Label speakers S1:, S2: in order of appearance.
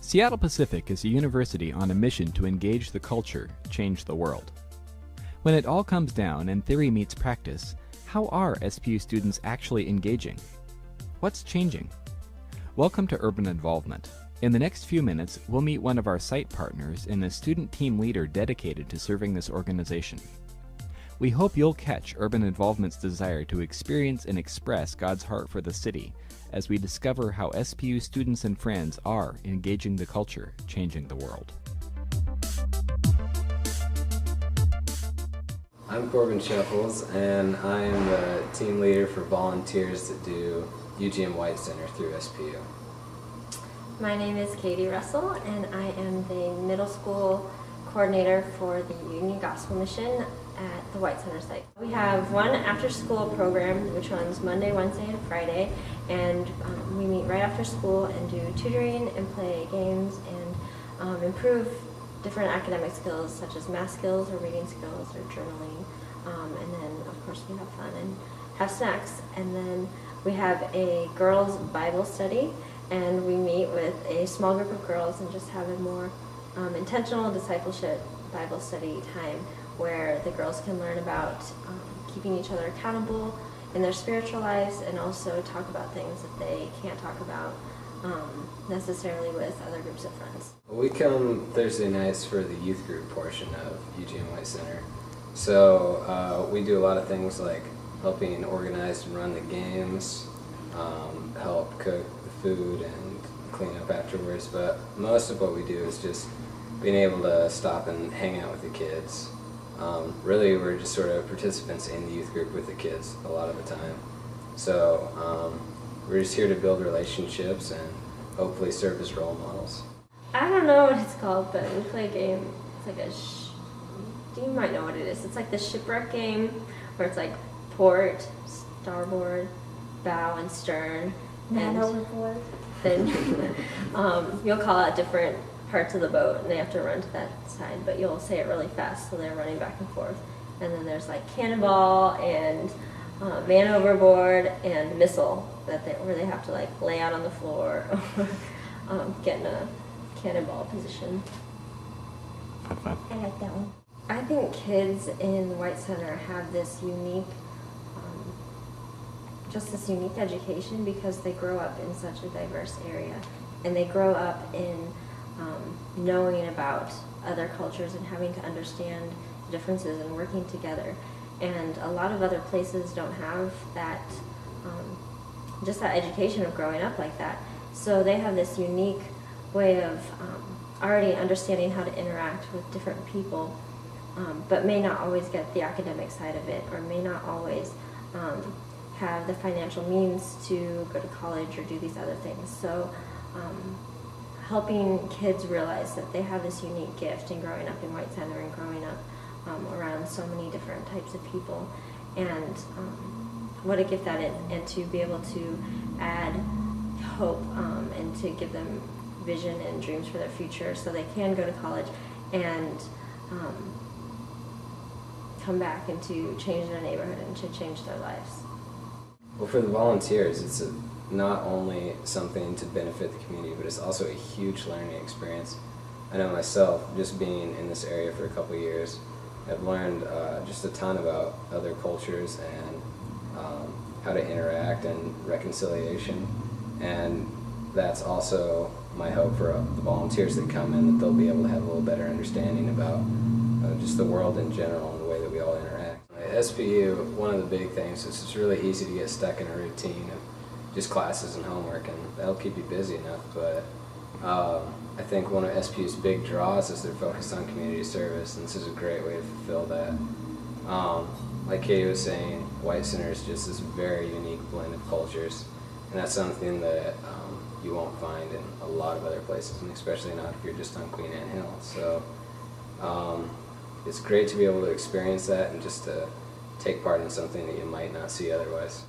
S1: Seattle Pacific is a university on a mission to engage the culture, change the world. When it all comes down and theory meets practice, how are SPU students actually engaging? What's changing? Welcome to Urban Involvement. In the next few minutes, we'll meet one of our site partners and a student team leader dedicated to serving this organization. We hope you'll catch Urban Involvement's desire to experience and express God's heart for the city as we discover how SPU students and friends are engaging the culture, changing the world.
S2: I'm Corbin Sheffels, and I am the team leader for volunteers that do UGM White Center through SPU.
S3: My name is Katie Russell, and I am the middle school coordinator for the Union Gospel Mission at the White Center site. We have one after-school program which runs Monday, Wednesday, and Friday, and we meet right after school and do tutoring and play games and improve different academic skills such as math skills or reading skills or journaling, and then of course we have fun and have snacks. And then we have a girls' Bible study, and we meet with a small group of girls and just have a more intentional discipleship Bible study time where the girls can learn about keeping each other accountable in their spiritual lives and also talk about things that they can't talk about necessarily with other groups of friends.
S2: We come Thursday nights for the youth group portion of UGM White Center. So we do a lot of things like helping organize and run the games, help cook the food and clean up afterwards, but most of what we do is just being able to stop and hang out with the kids. Really, we're just sort of participants in the youth group with the kids a lot of the time. So we're just here to build relationships and hopefully serve as role models.
S3: I don't know what it's called, but we play a game. It's like you might know what it is. It's like the shipwreck game where it's like port, starboard, bow, and stern.
S4: Man overboard.
S3: Then you'll call out different parts of the boat and they have to run to that side, but you'll say it really fast so they're running back and forth. And then there's like cannonball and man overboard and missile where they have to like lay out on the floor or get in a cannonball position.
S4: I like that one.
S3: I think kids in the White Center have this unique education because they grow up in such a diverse area, and they grow up in knowing about other cultures and having to understand the differences and working together. And a lot of other places don't have that, just that education of growing up like that. So they have this unique way of already understanding how to interact with different people, but may not always get the academic side of it, or may not always have the financial means to go to college or do these other things. So helping kids realize that they have this unique gift in growing up in White Center and growing up around so many different types of people, and what a gift that is, and to be able to add hope and to give them vision and dreams for their future so they can go to college and come back and to change their neighborhood and to change their lives.
S2: Well, for the volunteers, it's not only something to benefit the community, but it's also a huge learning experience. I know myself, just being in this area for a couple of years, I've learned just a ton about other cultures and how to interact and reconciliation. And that's also my hope for the volunteers that come in, that they'll be able to have a little better understanding about just the world in general and the way that we all interact. At SPU, one of the big things is it's really easy to get stuck in a routine of just classes and homework, and that'll keep you busy enough, but I think one of SPU's big draws is they're focused on community service, and this is a great way to fulfill that. Like Katie was saying, White Center is just this very unique blend of cultures, and that's something that you won't find in a lot of other places, and especially not if you're just on Queen Anne Hill. So it's great to be able to experience that and just to take part in something that you might not see otherwise.